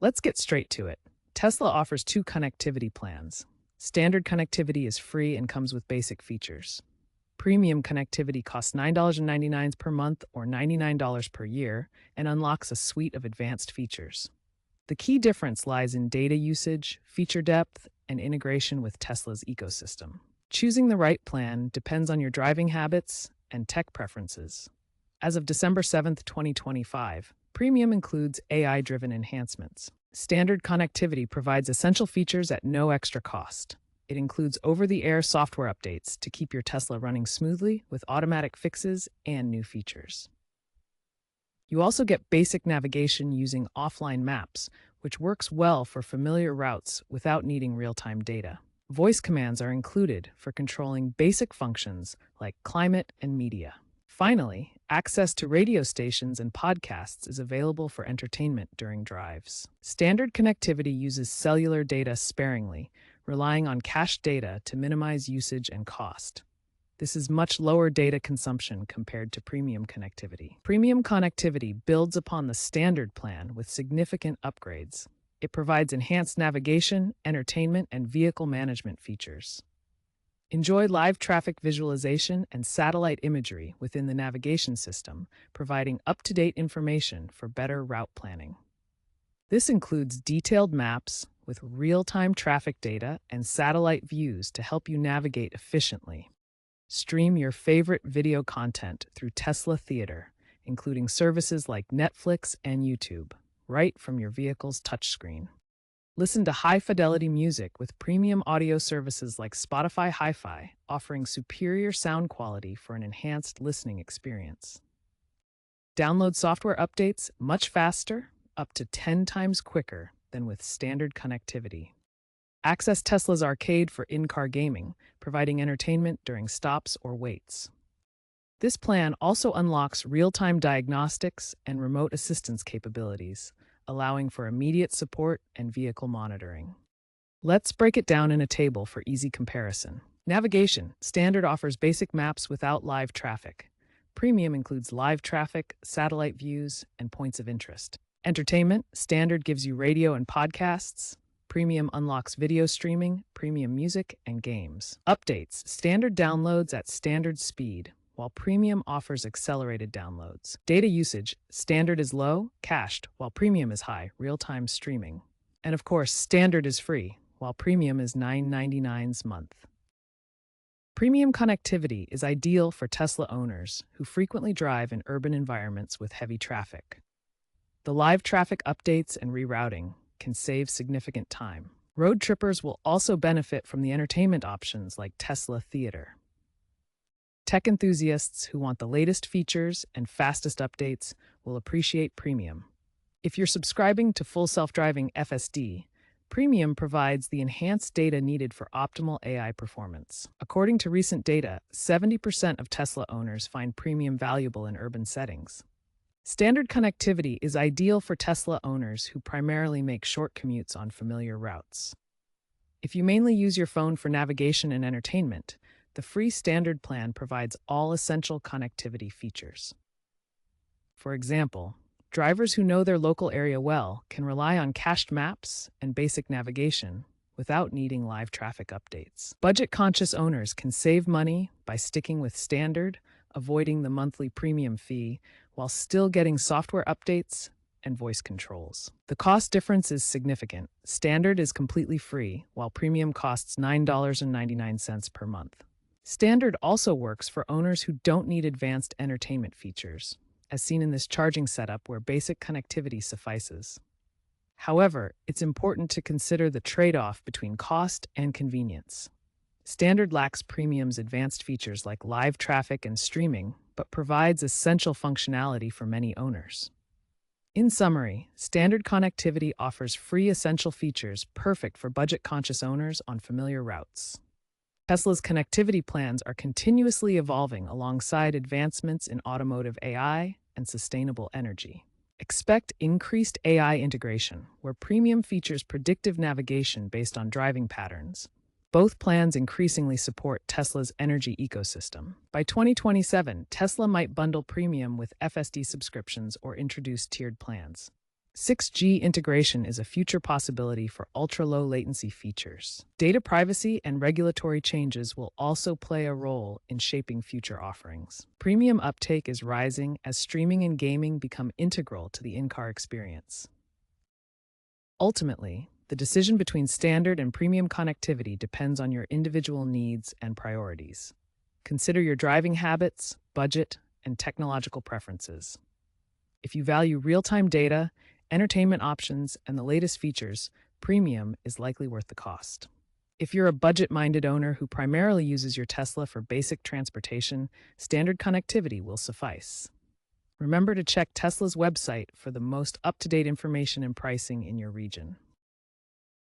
Let's get straight to it. Tesla offers two connectivity plans. Standard connectivity is free and comes with basic features. Premium connectivity costs $9.99 per month or $99 per year and unlocks a suite of advanced features. The key difference lies in data usage, feature depth, and integration with Tesla's ecosystem. Choosing the right plan depends on your driving habits and tech preferences. As of December 7th, 2025, Premium includes AI-driven enhancements. Standard connectivity provides essential features at no extra cost. It includes over-the-air software updates to keep your Tesla running smoothly with automatic fixes and new features. You also get basic navigation using offline maps, which works well for familiar routes without needing real-time data. Voice commands are included for controlling basic functions like climate and media. Finally, access to radio stations and podcasts is available for entertainment during drives. Standard connectivity uses cellular data sparingly, relying on cached data to minimize usage and cost. This is much lower data consumption compared to premium connectivity. Premium connectivity builds upon the standard plan with significant upgrades. It provides enhanced navigation, entertainment, and vehicle management features. Enjoy live traffic visualization and satellite imagery within the navigation system, providing up-to-date information for better route planning. This includes detailed maps with real-time traffic data and satellite views to help you navigate efficiently. Stream your favorite video content through Tesla Theater, including services like Netflix and YouTube, right from your vehicle's touchscreen. Listen to high-fidelity music with premium audio services like Spotify Hi-Fi, offering superior sound quality for an enhanced listening experience. Download software updates much faster, up to 10 times quicker than with standard connectivity. Access Tesla's arcade for in-car gaming, providing entertainment during stops or waits. This plan also unlocks real-time diagnostics and remote assistance capabilities, allowing for immediate support and vehicle monitoring. Let's break it down in a table for easy comparison. Navigation. Standard offers basic maps without live traffic. Premium includes live traffic, satellite views, and points of interest. Entertainment. Standard gives you radio and podcasts. Premium unlocks video streaming, premium music, and games. Updates. Standard downloads at standard speed, while Premium offers accelerated downloads. Data usage. Standard is low, cached, while Premium is high, real-time streaming. And of course, Standard is free, while Premium is $9.99 a month. Premium connectivity is ideal for Tesla owners who frequently drive in urban environments with heavy traffic. The live traffic updates and rerouting can save significant time. Road trippers will also benefit from the entertainment options like Tesla Theater. Tech enthusiasts who want the latest features and fastest updates will appreciate Premium. If you're subscribing to full self-driving FSD, Premium provides the enhanced data needed for optimal AI performance. According to recent data, 70% of Tesla owners find Premium valuable in urban settings. Standard connectivity is ideal for Tesla owners who primarily make short commutes on familiar routes. If you mainly use your phone for navigation and entertainment, the free standard plan provides all essential connectivity features. For example, drivers who know their local area well can rely on cached maps and basic navigation without needing live traffic updates. Budget-conscious owners can save money by sticking with standard, avoiding the monthly premium fee, while still getting software updates and voice controls. The cost difference is significant. Standard is completely free, while Premium costs $9.99 per month. Standard also works for owners who don't need advanced entertainment features, as seen in this charging setup where basic connectivity suffices. However, it's important to consider the trade-off between cost and convenience. Standard lacks Premium's advanced features like live traffic and streaming, but provides essential functionality for many owners. In summary, standard connectivity offers free essential features perfect for budget-conscious owners on familiar routes. Tesla's connectivity plans are continuously evolving alongside advancements in automotive AI and sustainable energy. Expect increased AI integration, where Premium features predictive navigation based on driving patterns. Both plans increasingly support Tesla's energy ecosystem. By 2027, Tesla might bundle Premium with FSD subscriptions or introduce tiered plans. 6G integration is a future possibility for ultra-low latency features. Data privacy and regulatory changes will also play a role in shaping future offerings. Premium uptake is rising as streaming and gaming become integral to the in-car experience. Ultimately, the decision between standard and premium connectivity depends on your individual needs and priorities. Consider your driving habits, budget, and technological preferences. If you value real-time data, entertainment options, and the latest features, premium is likely worth the cost. If you're a budget-minded owner who primarily uses your Tesla for basic transportation, standard connectivity will suffice. Remember to check Tesla's website for the most up-to-date information and pricing in your region.